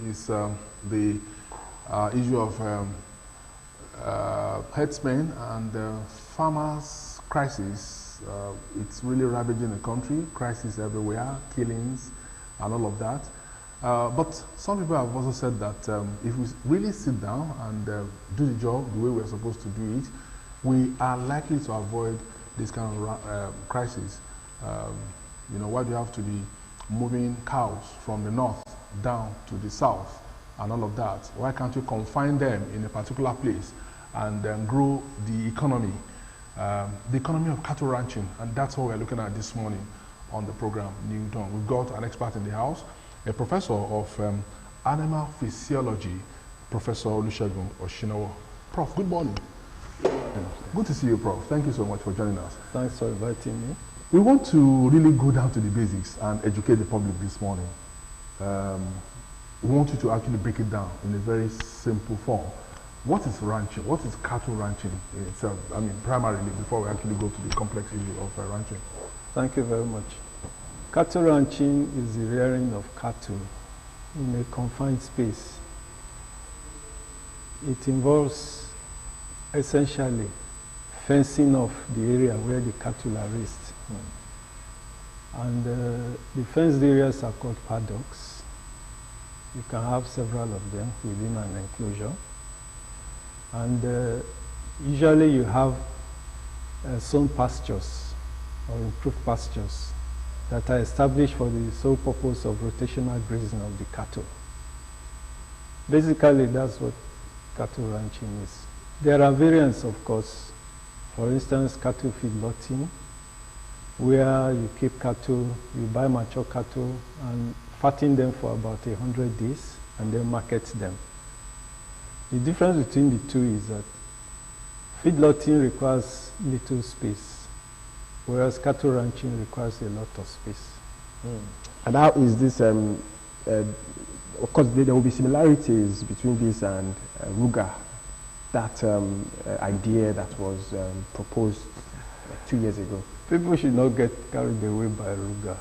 is the issue of herdsmen and farmers' crisis. It's really ravaging the country, crisis everywhere, killings and all of that. But some people have also said that if we really sit down and do the job the way we're supposed to do it, we are likely to avoid this kind of crisis. You know, why do you have to be moving cows from the north down to the south and all of that? Why can't you confine them in a particular place and grow the economy of cattle ranching? And that's what we're looking at this morning on the program, Newdawn. We've got an expert in the house, a professor of animal physiology, Professor Olusegun Oshinowo. Prof, good morning. Good to see you, Prof. Thank you so much for joining us. Thanks for inviting me. We want to really go down to the basics and educate the public this morning. We want you to actually break it down in a very simple form. What is ranching? What is cattle ranching in itself? I mean, primarily, before we actually go to the complex issue of ranching. Thank you very much. Cattle ranching is the rearing of cattle in a confined space. It involves essentially fencing off the area where the cattle are raised. And the fenced areas are called paddocks. You can have several of them within an enclosure. And usually you have sown pastures or improved pastures that are established for the sole purpose of rotational grazing of the cattle. Basically, that's what cattle ranching is. There are variants, of course. For instance, cattle feedlotting, where you keep cattle, you buy mature cattle and fatten them for about 100 days and then market them. The difference between the two is that feedlotting requires little space, whereas cattle ranching requires a lot of space. And how is this, of course there will be similarities between this and Ruga, that idea that was proposed 2 years ago. People should not get carried away by Ruga.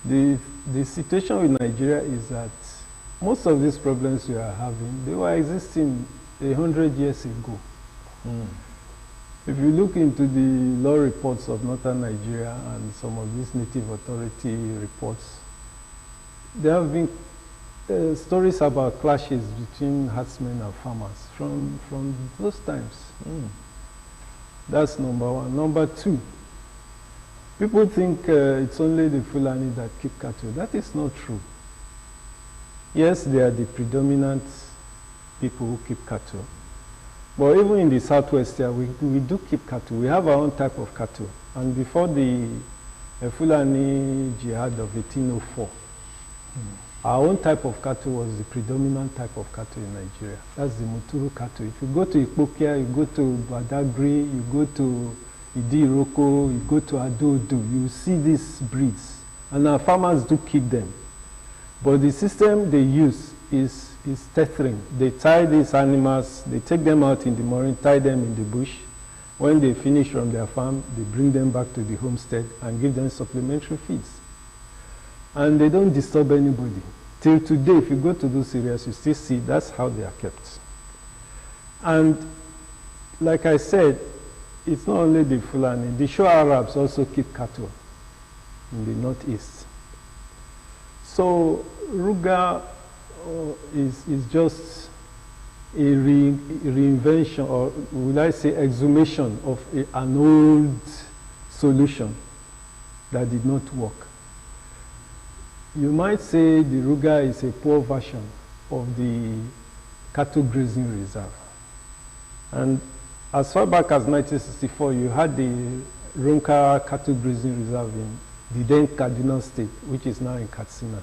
The situation with Nigeria is that most of these problems we are having, they were existing 100 years ago. If you look into the law reports of northern Nigeria and some of these native authority reports, there have been stories about clashes between herdsmen and farmers from those times. That's number one. Number two, people think it's only the Fulani that keep cattle. That is not true. Yes, they are the predominant people who keep cattle. But even in the southwest here, we do keep cattle. We have our own type of cattle. And before the Fulani jihad of 1804, our own type of cattle was the predominant type of cattle in Nigeria. That's the Muturu cattle. If you go to Ikpokia, you go to Badagry, you go to Idiroko, you go to Adodo, you see these breeds. And our farmers do keep them. But the system they use is tethering. They tie these animals, they take them out in the morning, tie them in the bush. When they finish from their farm, they bring them back to the homestead and give them supplementary feeds. And they don't disturb anybody. Till today, if you go to those areas, you still see that's how they are kept. And like I said, it's not only the Fulani, the Shua Arabs also keep cattle in the northeast. So Ruga is just a reinvention, or would I say exhumation of an old solution that did not work. You might say the Ruga is a poor version of the cattle grazing reserve. And as far back as 1964, you had the Ronka cattle grazing reserve in the then Kaduna State, which is now in Katsina.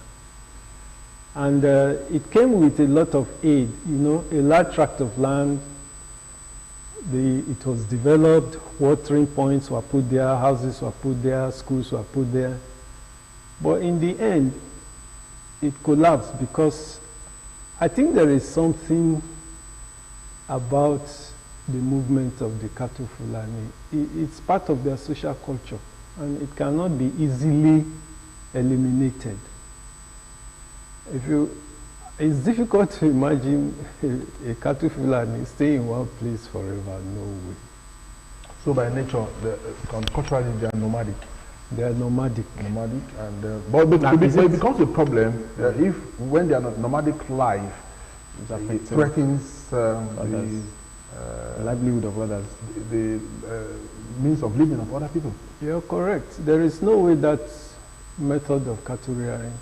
And it came with a lot of aid, you know, a large tract of land. It was developed, watering points were put there, houses were put there, schools were put there. But in the end, it collapsed because I think there is something about the movement of the cattle Fulani. It's part of their social culture, and it cannot be easily eliminated. If you It's difficult to imagine a cattle Fulani stay in one place forever. No way. So by nature, culturally, they are nomadic. They are nomadic. Nomadic, and but it becomes a problem if when they are nomadic life it threatens the livelihood of others, the means of living of other people. You're correct. There is no way that method of cattle rearing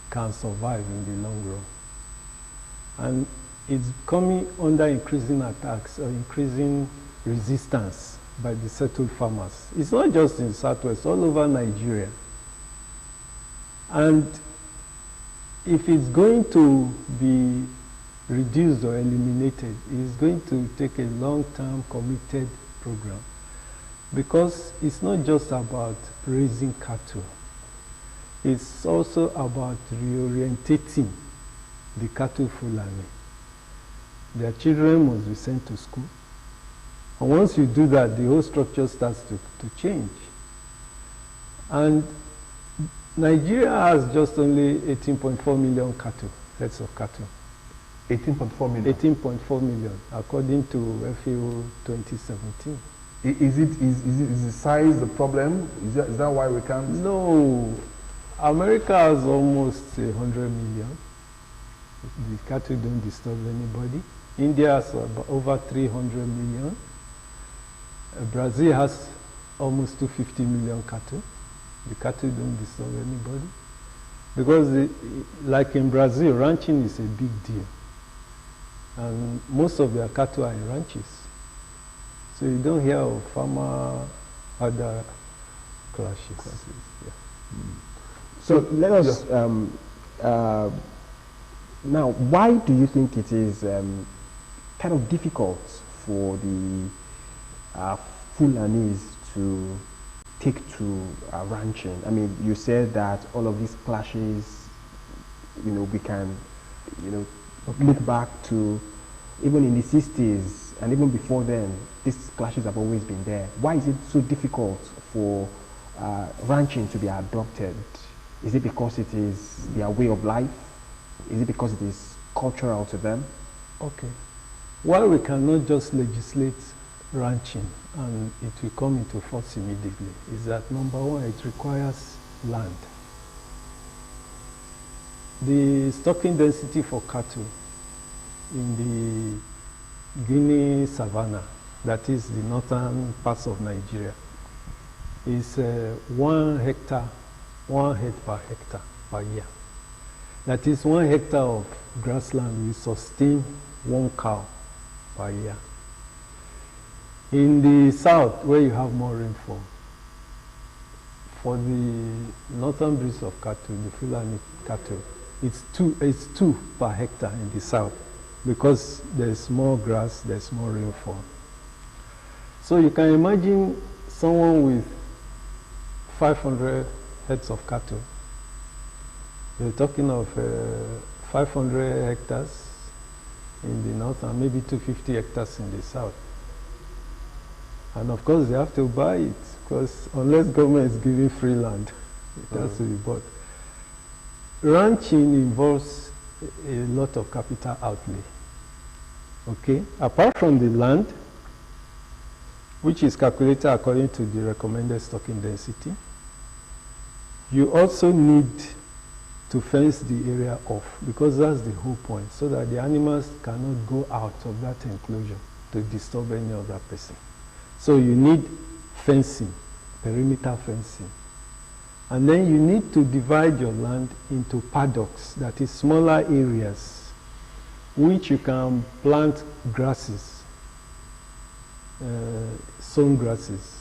can survive in the long run. And it's coming under increasing attacks or increasing resistance by the settled farmers. It's not just in Southwest, all over Nigeria. And if it's going to be reduced or eliminated, it's going to take a long-term committed program, because it's not just about raising cattle. It's also about reorientating the cattle Fulani. Their children must be sent to school. And once you do that, the whole structure starts to change. And Nigeria has just only 18.4 million cattle, heads of cattle. 18.4 million? 18.4 million, according to FAO 2017. Is the size the problem? Is that why we can't? No. America has almost 100 million. The cattle don't disturb anybody. India has over 300 million. Brazil has almost 250 million cattle. The cattle don't disturb anybody. Because, like in Brazil, ranching is a big deal. And most of their cattle are in ranches. So you don't hear of farmer other clashes. Yeah. So let us, now, why do you think it is kind of difficult for the Fulanis to take to ranching? I mean, you said that all of these clashes, we can, look back to even in the 60s and even before then, these clashes have always been there. Why is it so difficult for ranching to be adopted? Is it because it is their way of life? Is it because it is cultural to them? Okay. Why we cannot just legislate ranching and it will come into force immediately is that, number one, it requires land. The stocking density for cattle in the Guinea savanna, that is the northern parts of Nigeria, is 1 hectare, 1 head per hectare per year. That is 1 hectare of grassland will sustain 1 cow per year. In the south, where you have more rainfall, for the northern breeds of cattle, the Fulani cattle, it's two per hectare in the south, because there's more grass, there's more rainfall. So you can imagine someone with 500 heads of cattle. You're talking of 500 hectares in the north and maybe 250 hectares in the south. And of course they have to buy it, because unless government is giving free land, it has to be bought. Ranching involves a lot of capital outlay. Okay? Apart from the land, which is calculated according to the recommended stocking density, you also need to fence the area off, because that's the whole point, so that the animals cannot go out of that enclosure to disturb any other person. So you need fencing, perimeter fencing. And then you need to divide your land into paddocks, that is smaller areas, which you can plant grasses, sown grasses.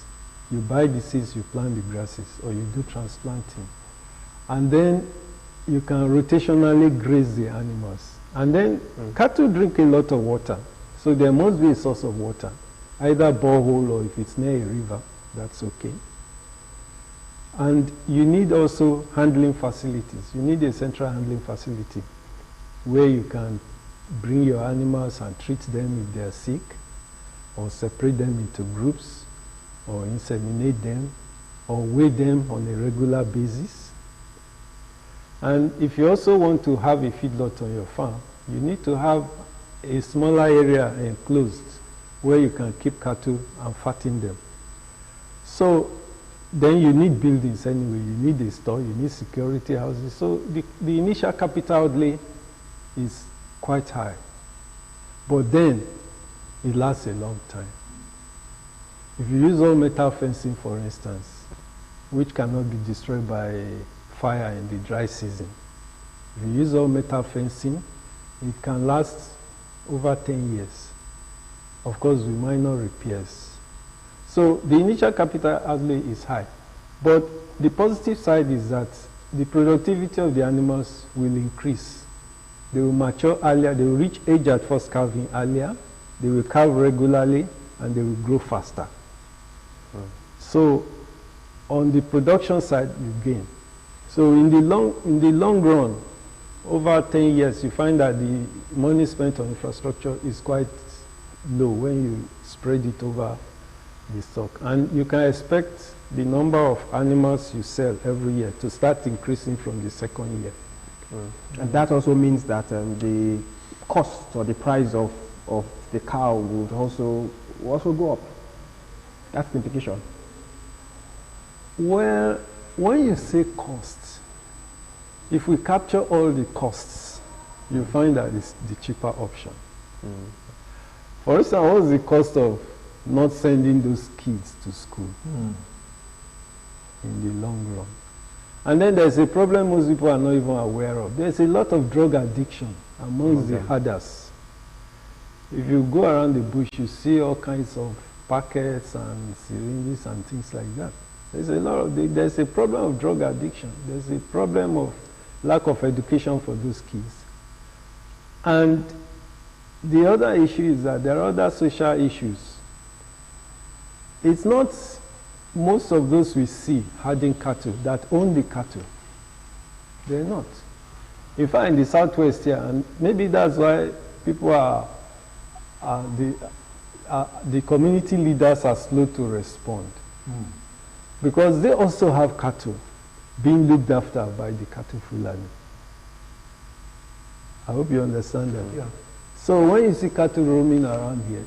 You buy the seeds, you plant the grasses, or you do transplanting. And then you can rotationally graze the animals. And then cattle drink a lot of water, so there must be a source of water, either borehole or if it's near a river, that's okay. And you need also handling facilities. You need a central handling facility where you can bring your animals and treat them if they are sick, or separate them into groups, or inseminate them, or weigh them on a regular basis. And if you also want to have a feedlot on your farm, you need to have a smaller area enclosed where you can keep cattle and fatten them. So then you need buildings anyway. You need a store, you need security houses. So the initial capital outlay is quite high. But then it lasts a long time. If you use all metal fencing, for instance, which cannot be destroyed by fire in the dry season, if you use all metal fencing, it can last over 10 years. Of course, with minor repairs. So the initial capital outlay is high. But the positive side is that the productivity of the animals will increase. They will mature earlier, they will reach age at first calving earlier, they will calve regularly, and they will grow faster. So on the production side, you gain. So in the long run, over 10 years, you find that the money spent on infrastructure is quite low when you spread it over the stock. And you can expect the number of animals you sell every year to start increasing from the second year. And that also means that the cost or the price of the cow would also go up. That's the implication. Well, when you say costs, if we capture all the costs, you find that it's the cheaper option. For instance, what's the cost of not sending those kids to school in the long run? And then there's a problem most people are not even aware of. There's a lot of drug addiction amongst the herders. If you go around the bush, you see all kinds of packets and syringes and things like that. There's a problem of drug addiction. There's a problem of lack of education for those kids. And the other issue is that there are other social issues. It's not most of those we see herding cattle that own the cattle. They're not. In fact, in the southwest here, and maybe that's why people the community leaders are slow to respond. Because they also have cattle being looked after by the cattle Fulani. I hope you understand that. Yeah. So when you see cattle roaming around here,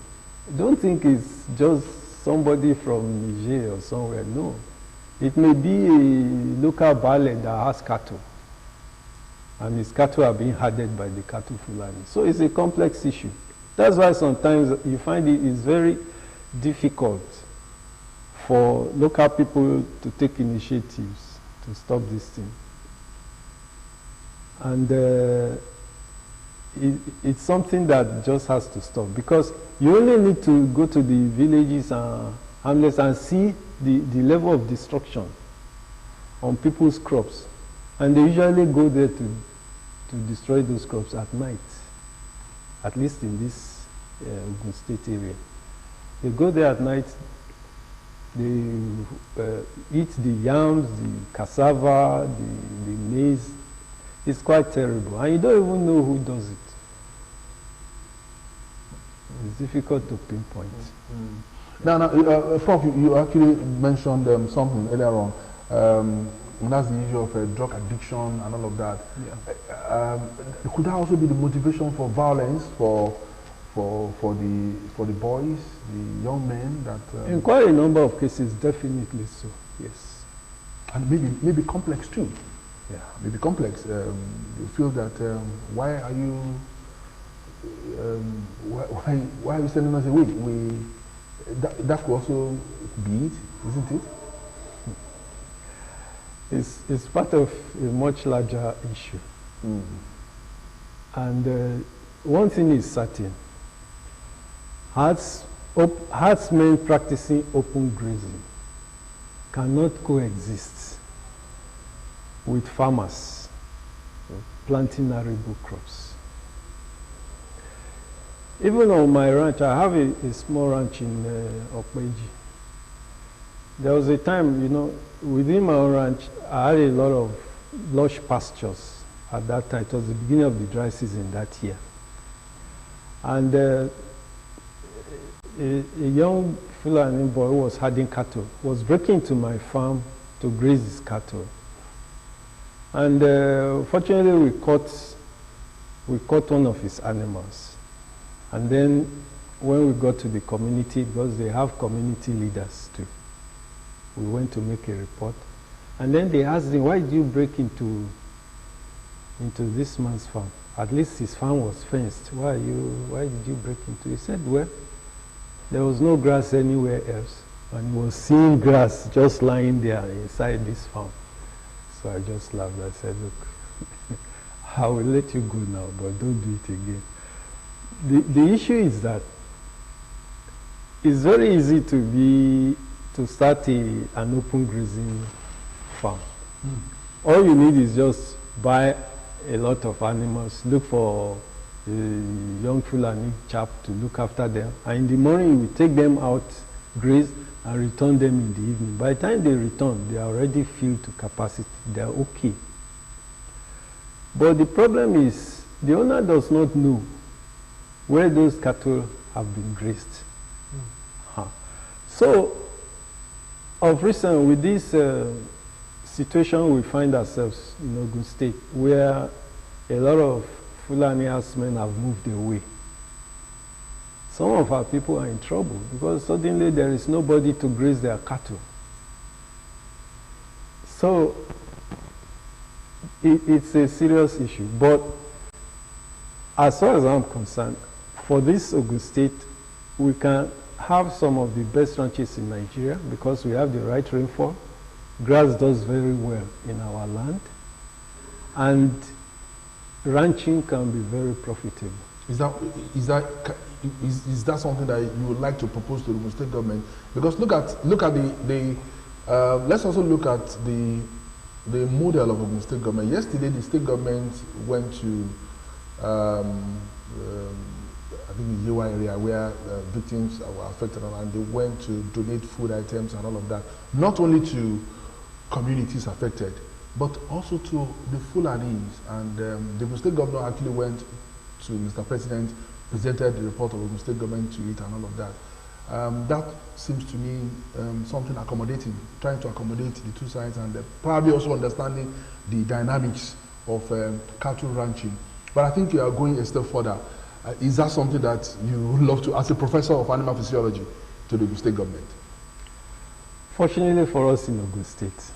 don't think it's just somebody from Niger or somewhere. No. It may be a local baale that has cattle. And his cattle are being herded by the cattle Fulani. So it's a complex issue. That's why sometimes you find it is very difficult for local people to take initiatives to stop this thing. And it's something that just has to stop, because you only need to go to the villages and hamlets and see the level of destruction on people's crops. And they usually go there to destroy those crops at night, at least in this Ogun State area. They go there at night, they eat the yams, the cassava, the maize. It's quite terrible. And you don't even know who does it. It's difficult to pinpoint. Now, Prof, you actually mentioned something earlier on. And that's the issue of drug addiction and all of that. Yeah. Could that also be the motivation for violence for the boys, the young men that? In quite a number of cases, definitely so. Yes. And maybe complex too. Yeah, maybe complex. You feel that why are you why are you sending us away? That could also be it, isn't it? It's part of a much larger issue. And one thing is certain: herdsmen practicing open grazing cannot coexist with farmers planting arable crops. Even on my ranch, I have a small ranch in Okpeji. There was a time, within my own ranch, I had a lot of lush pastures at that time. It was the beginning of the dry season that year. And a young Fulani boy who was herding cattle was breaking into my farm to graze his cattle. And fortunately, we caught one of his animals. And then when we got to the community, because they have community leaders too, we went to make a report. And then they asked him, why did you break into this man's farm? At least his farm was fenced. Why did you break into it? He said, well, there was no grass anywhere else. And he was seeing grass just lying there inside this farm. So I just laughed. I said, look, I will let you go now, but don't do it again. The issue is that it's very easy to start an open grazing farm. All you need is just buy a lot of animals, look for a young Fulani chap to look after them, and in the morning we take them out, graze, and return them in the evening. By the time they return, they are already filled to capacity. They are okay. But the problem is, the owner does not know where those cattle have been grazed. So, of recent, with this situation we find ourselves in Ogun State, where a lot of Fulani herdsmen have moved away, some of our people are in trouble because suddenly there is nobody to graze their cattle. So, it's a serious issue. But as far as I'm concerned, for this Ogun State, we can have some of the best ranches in Nigeria because we have the right rainfall. Grass does very well in our land, and ranching can be very profitable. Is that something that you would like to propose to the state government? Because look at the let's also look at the model of the state government. Yesterday, the state government went to I think the Yewa area where victims were affected, and they went to donate food items and all of that, not only to communities affected, but also to the Fulanis. And the state governor actually went to Mr. President, presented the report of the state government to it and all of that. That seems to me something accommodating, trying to accommodate the two sides, and probably also understanding the dynamics of cattle ranching. But I think you are going a step further. Is that something that you would love to, as a professor of animal physiology, to the state government? Fortunately for us in Ogun State,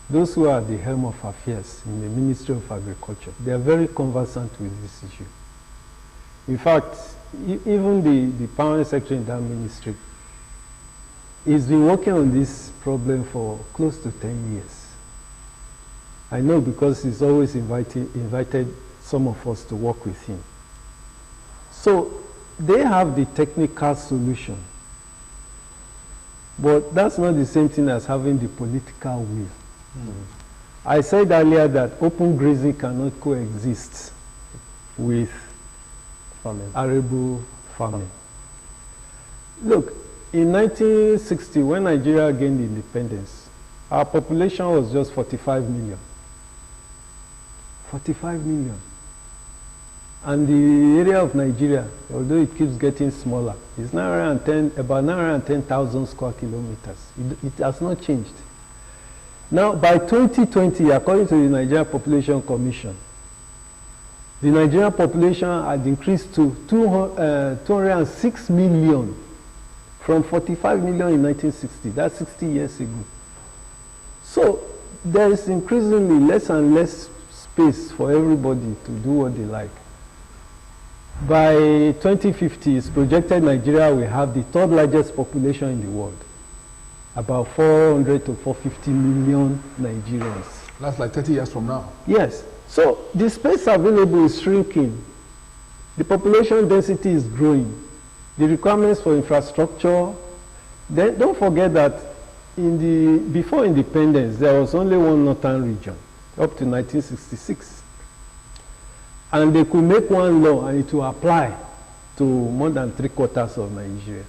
those who are at the helm of affairs in the Ministry of Agriculture, they are very conversant with this issue. In fact, even the permanent secretary in that ministry has been working on this problem for close to 10 years. I know because he's always invited some of us to work with him. So they have the technical solution, but that's not the same thing as having the political will. I said earlier that open grazing cannot coexist with arable farming. Look, in 1960, when Nigeria gained independence, our population was just 45 million. 45 million. And the area of Nigeria, although it keeps getting smaller, is now about 910,000 square kilometers. It has not changed. Now, by 2020, according to the Nigeria Population Commission, the Nigerian population had increased to 206 million from 45 million in 1960. That's 60 years ago. So there is increasingly less and less space for everybody to do what they like. By 2050, it's projected Nigeria will have the third largest population in the world. About 400 to 450 million Nigerians. That's like 30 years from now. Yes. So the space available is shrinking. The population density is growing. The requirements for infrastructure. Then don't forget that before independence, there was only one northern region up to 1966. And they could make one law and it will apply to more than 3/4 of Nigeria.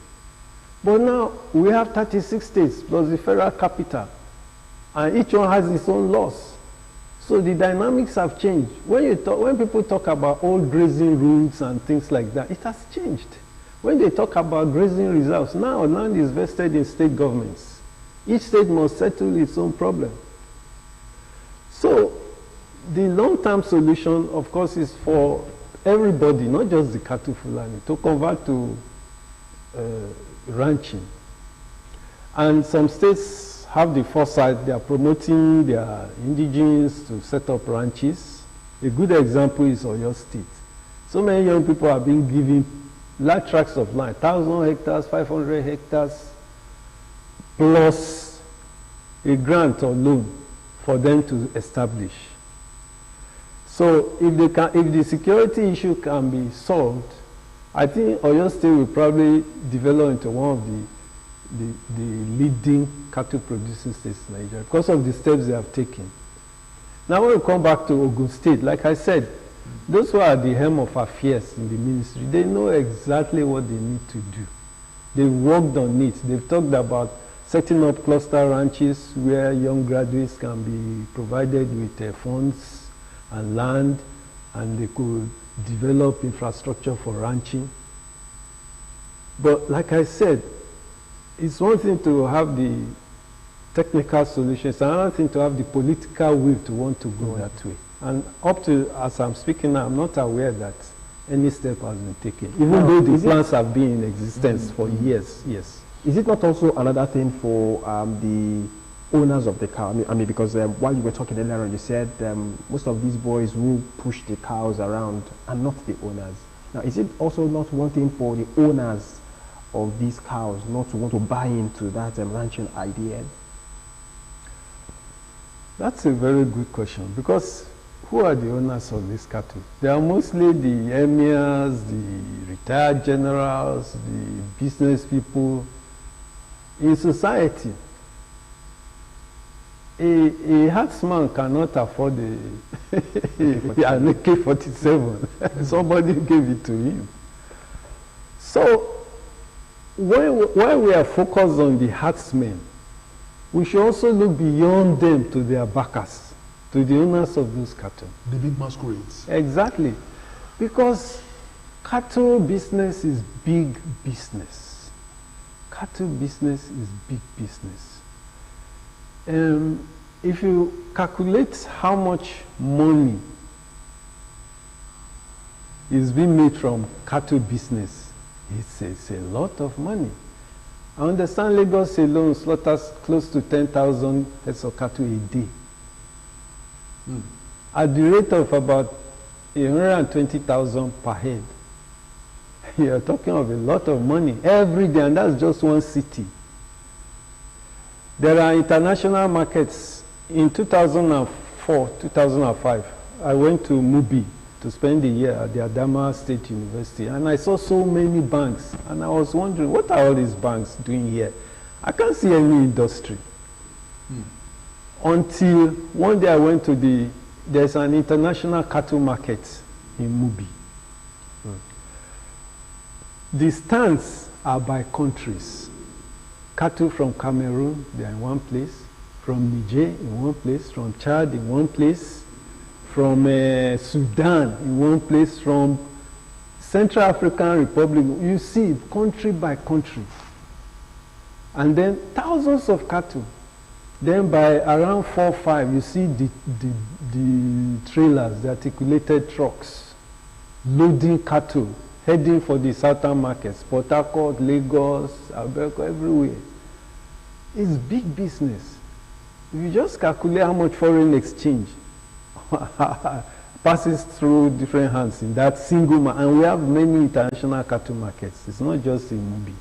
But now we have 36 states plus the federal capital, and each one has its own laws. So the dynamics have changed. When people talk about old grazing rules and things like that, it has changed. When they talk about grazing reserves, now land is vested in state governments. Each state must settle its own problem. So the long-term solution, of course, is for everybody, not just the cattle Fulani, to convert to ranching. And some states have the foresight, they are promoting their indigenes to set up ranches. A good example is Oyo State. So many young people are being given large tracts of land, 1,000 hectares, 500 hectares, plus a grant or loan for them to establish. So if the security issue can be solved, I think Oyo State will probably develop into one of the leading cattle producing states in Nigeria because of the steps they have taken. Now when we come back to Ogun State, like I said, those who are at the helm of affairs in the ministry, they know exactly what they need to do. They worked on it. They've talked about setting up cluster ranches where young graduates can be provided with funds and land, and they could develop infrastructure for ranching. But like I said, it's one thing to have the technical solutions, another thing to have the political will to want to go that way. And up to, as I'm speaking now, I'm not aware that any step has been taken, even though the plans have been in existence for years, yes. Is it not also another thing for the owners of the cow? I mean because while you were talking earlier on, you said most of these boys who push the cows around are not the owners. Now, is it also not one thing for the owners of these cows not to want to buy into that ranching idea? That's a very good question, because who are the owners of these cattle? They are mostly the emirs, the retired generals, the business people. In society, a herdsman cannot afford an AK-47. Somebody gave it to him. So, while we are focused on the herdsmen, we should also look beyond them to their backers, to the owners of those cattle. The big masquerades. Exactly. Because cattle business is big business. Cattle business is big business. If you calculate how much money is being made from cattle business, it's a lot of money. I understand Lagos alone slaughters close to 10,000 heads of cattle a day. At the rate of about 120,000 per head. You're talking of a lot of money every day, and that's just one city. There are international markets. In 2004, 2005, I went to Mubi to spend a year at the Adama State University, and I saw so many banks, and I was wondering, what are all these banks doing here? I can't see any industry. Until one day I went to there's an international cattle market in Mubi. The stands are by countries. Cattle from Cameroon, they are in one place. From Niger, in one place. From Chad, in one place. From Sudan, in one place. From Central African Republic. You see, country by country. And then thousands of cattle. Then by around 4 or 5, you see the trailers, the articulated trucks, loading cattle, heading for the southern markets, Port Harcourt, Lagos, Aberco, everywhere. It's big business. If you just calculate how much foreign exchange passes through different hands in that single market, and we have many international cattle markets. It's not just in Mubi.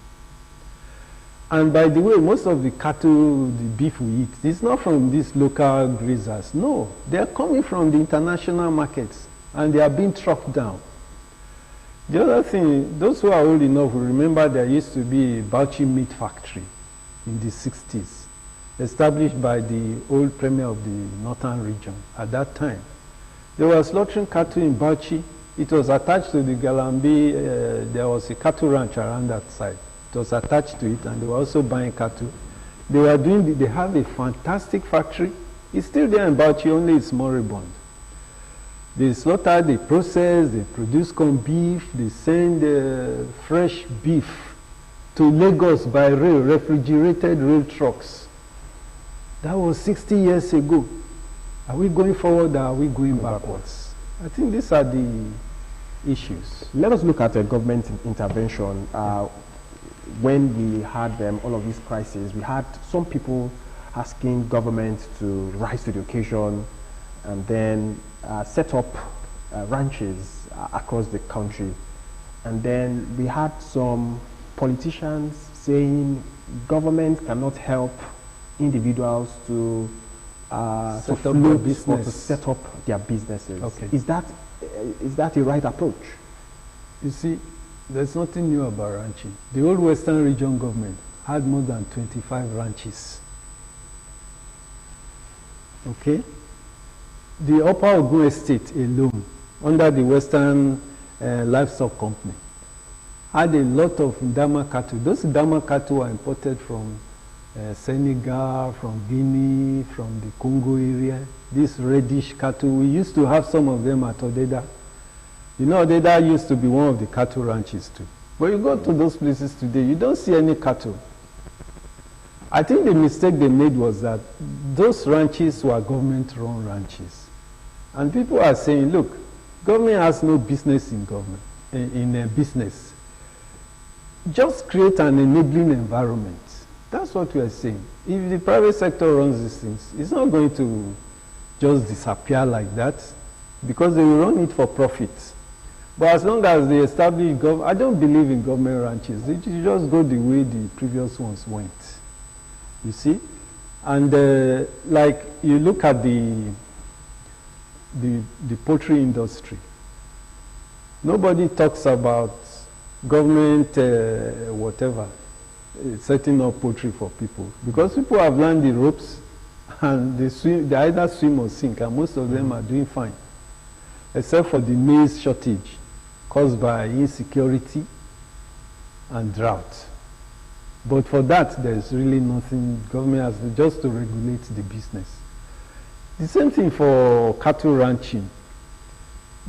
And by the way, most of the cattle, the beef we eat, it's not from these local grazers. No, they are coming from the international markets, and they are being trucked down. The other thing, those who are old enough will remember there used to be a Bauchi meat factory in the 60s, established by the old premier of the northern region at that time. They were slaughtering cattle in Bauchi. It was attached to the Galambi, there was a cattle ranch around that side. It was attached to it, and they were also buying cattle. They were doing, they have a fantastic factory. It's still there in Bauchi, only it's moribund. They slaughter, they process, they produce corned beef, they send fresh beef to Lagos by rail, refrigerated rail trucks. That was 60 years ago. Are we going forward or are we going backwards? I think these are the issues. Let us look at government intervention. When we had all of these crises, we had some people asking government to rise to the occasion and then set up ranches across the country. And then we had some politicians saying government cannot help individuals to set up their business. Or to set up their businesses. Okay. Is that a right approach? You see, there's nothing new about ranching. The old Western region government had more than 25 ranches. Okay? The Upper Ogun Estate alone, under the Western Livestock Company, had a lot of Ndama cattle. Those Ndama cattle were imported from Senegal, from Guinea, from the Congo area. These reddish cattle, we used to have some of them at Odeda. You know, Odeda used to be one of the cattle ranches too. But you go to those places today, you don't see any cattle. I think the mistake they made was that those ranches were government-run ranches. And people are saying, look, government has no business in government, in a business. Just create an enabling environment. That's what we are saying. If the private sector runs these things, it's not going to just disappear like that, because they will run it for profit. But as long as they establish government, I don't believe in government ranches. They just go the way the previous ones went. You see? And like you look at the poultry industry. Nobody talks about government whatever setting up poultry for people, because people have learned the ropes and they either swim or sink, and most of them are doing fine, except for the maize shortage caused by insecurity and drought. But for that, there's really nothing government has just to regulate the business. The same thing for cattle ranching.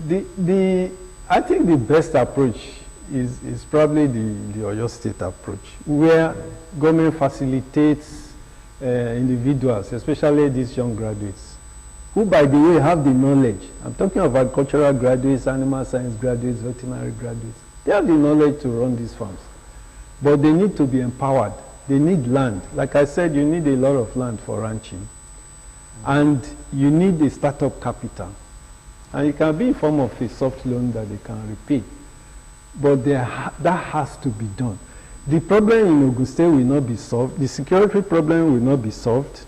I think the best approach is probably the Oyo State approach, where government facilitates individuals, especially these young graduates, who, by the way, have the knowledge. I'm talking of agricultural graduates, animal science graduates, veterinary graduates. They have the knowledge to run these farms. But they need to be empowered. They need land. Like I said, you need a lot of land for ranching. And you need a startup capital. And it can be in form of a soft loan that they can repay. But that has to be done. The problem in Ogun State will not be solved. The security problem will not be solved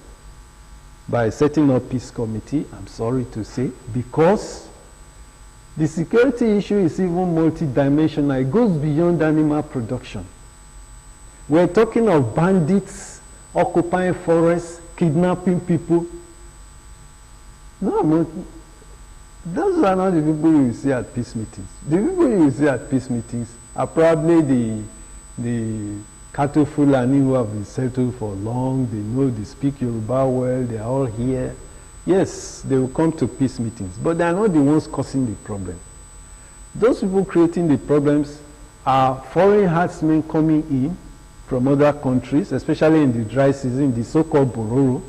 by setting up peace committee, I'm sorry to say, because the security issue is even multidimensional. It goes beyond animal production. We're talking of bandits occupying forests, kidnapping people. No, those are not the people you see at peace meetings. The people you see at peace meetings are probably the cattle Fulani who have been settled for long. They know, they speak Yoruba well, they are all here. Yes, they will come to peace meetings, but they are not the ones causing the problem. Those people creating the problems are foreign herdsmen coming in from other countries, especially in the dry season, the so-called Bororo.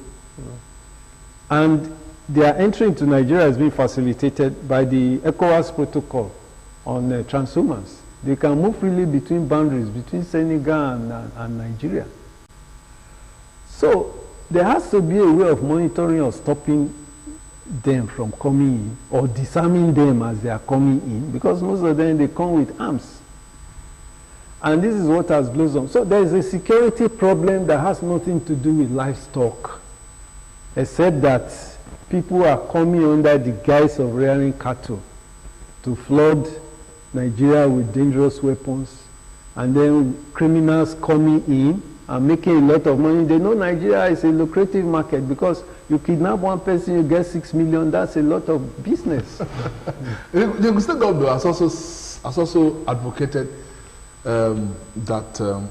And their entry into Nigeria has been facilitated by the ECOWAS protocol on transhumance. They can move freely between boundaries, between Senegal and Nigeria. So there has to be a way of monitoring or stopping them from coming in, or disarming them as they are coming in, because most of them, they come with arms. And this is what has blossomed. So there is a security problem that has nothing to do with livestock, except that people are coming under the guise of rearing cattle to flood Nigeria with dangerous weapons, and then criminals coming in and making a lot of money. They know Nigeria is a lucrative market, because you kidnap one person, you get 6 million. That's a lot of business. The state government has also advocated that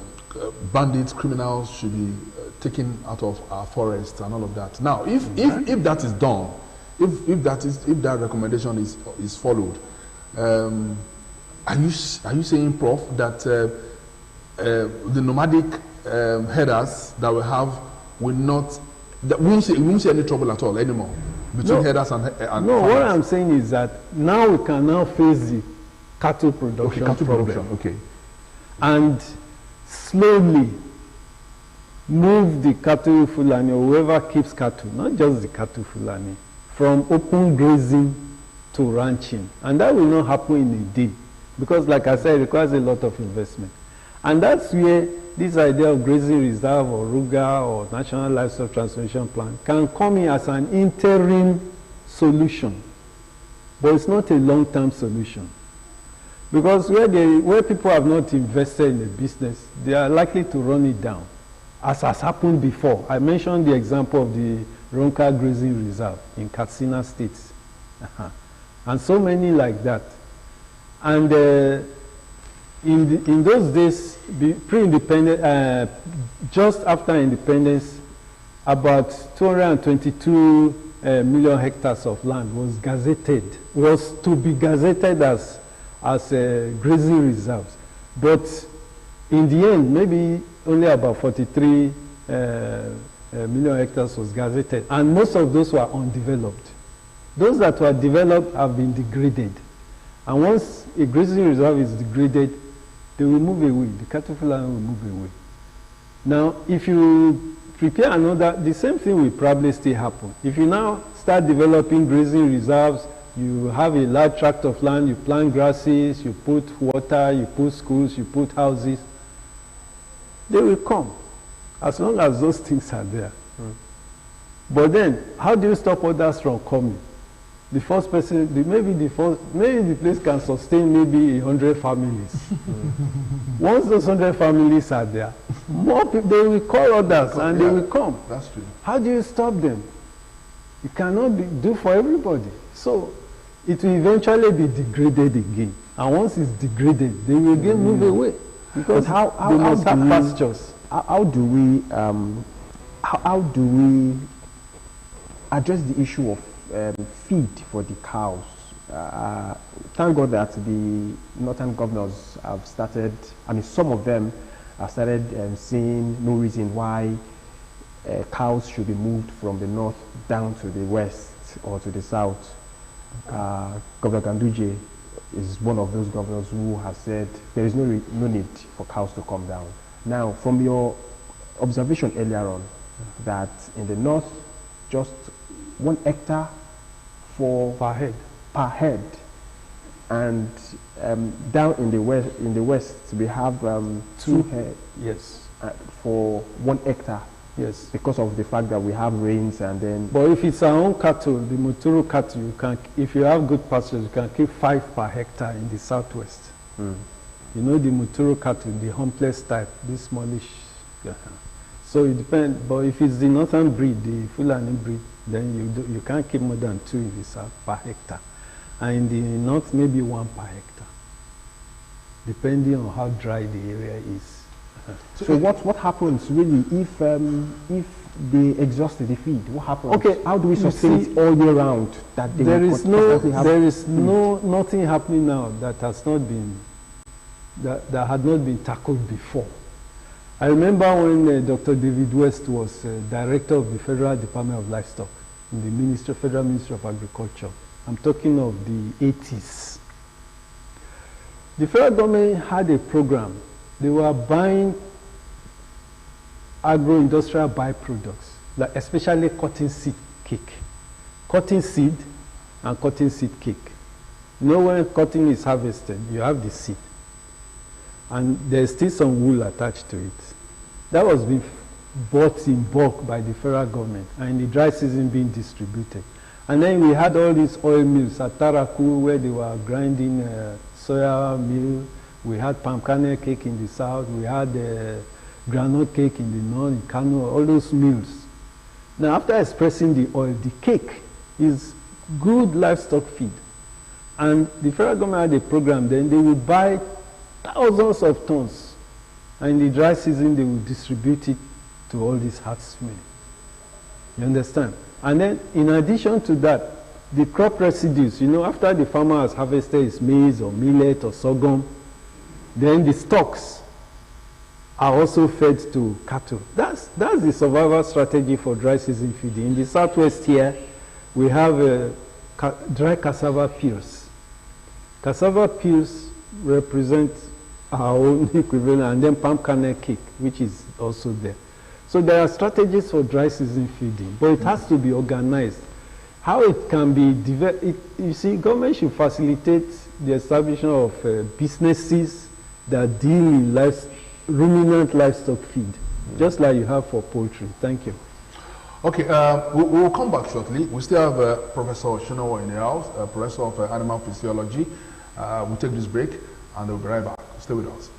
bandits, criminals should be taken out of our forests and all of that. Now, if that is done, if that recommendation is followed, are you saying, Prof, that the nomadic herders that we have will not, that we won't see any trouble at all anymore? Between herders and no, farmers. what I'm saying is that now we can now face the cattle production problem. Okay. And slowly move the cattle Fulani, or whoever keeps cattle, not just the cattle Fulani, from open grazing to ranching. And that will not happen in a day, because like I said, it requires a lot of investment. And that's where this idea of grazing reserve or RUGA or National Livestock Transformation Plan can come in as an interim solution. But it's not a long-term solution. Because where people have not invested in a business, they are likely to run it down, as has happened before. I mentioned the example of the Ronka Grazing Reserve in Katsina State. And so many like that. And in those days, pre-independent, just after independence, about 222 million hectares of land was to be gazetted as grazing reserves. But in the end, maybe only about 43 million hectares was gazetted, and most of those were undeveloped. Those that were developed have been degraded. And once a grazing reserve is degraded, they will move away. The cattle land will move away. Now, if you prepare another, the same thing will probably still happen. If you now start developing grazing reserves, you have a large tract of land, you plant grasses, you put water, you put schools, you put houses, they will come, as long as those things are there. But then, how do you stop others from coming? The first person, maybe the place can sustain maybe 100 families. Once those 100 families are there, more people, they will call others and they will come. That's true. How do you stop them? It cannot do for everybody. So it will eventually be degraded again. And once it's degraded, they will again move away. Because how they must have pastures. How do we address the issue of feed for the cows? Thank God that the northern governors have started, some of them have started seeing no reason why cows should be moved from the north down to the west or to the south. Governor Ganduje is one of those governors who has said there is no need for cows to come down. Now, from your observation earlier on, that in the north, just 1 hectare per head, and down in the west we have 2 head. Yes. For 1 hectare. Yes. Because of the fact that we have rains and then. But if it's our own cattle, the Muturu cattle, you can, if you have good pastures, you can keep 5 per hectare in the southwest. You know the Muturu cattle, the humpless type, this smallish. So it depends. But if it's the northern breed, the Fulani breed, then you can't keep more than 2 in the south per hectare, and in the north maybe 1 per hectare, depending on how dry the area is. So what happens really if they exhaust the feed? What happens? Okay, how do we sustain it all year round? That they there is nothing happening now that has not been that had not been tackled before. I remember when Dr. David West was director of the Federal Department of Livestock in the Federal Ministry of Agriculture. I'm talking of the 80s. The federal government had a program. They were buying agro-industrial byproducts, like especially cotton seed cake. Cotton seed and cotton seed cake. You know, when cotton is harvested, you have the seed. And there's still some wool attached to it. That was being bought in bulk by the federal government, and in the dry season being distributed. And then we had all these oil mills at Taraku, where they were grinding soya meal. We had palm kernel cake in the south. We had granite cake in the north, in Kano, all those mills. Now, after expressing the oil, the cake is good livestock feed. And the federal government had a program, then they would buy thousands of tons, and in the dry season they will distribute it to all these herdsmen. You understand? And then in addition to that, the crop residues, you know, after the farmer has harvested his maize or millet or sorghum, then the stalks are also fed to cattle. That's the survival strategy for dry season feeding. In the southwest here, We have dry cassava peels. Cassava peels represent our own equivalent, and then palm kernel cake, which is also there. So there are strategies for dry season feeding, but it has to be organized. How it can be developed, you see, government should facilitate the establishment of businesses that deal in ruminant livestock feed, just like you have for poultry. Thank you. Okay, we'll come back shortly. We still have Professor Shinowo in the house, Professor of Animal Physiology. We'll take this break and we'll be right back. Stay with us.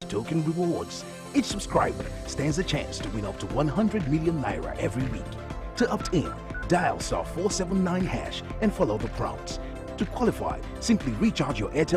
Token rewards. Each subscriber stands a chance to win up to 100 million naira every week. To opt in, dial *479# and follow the prompts. To qualify, simply recharge your Airtel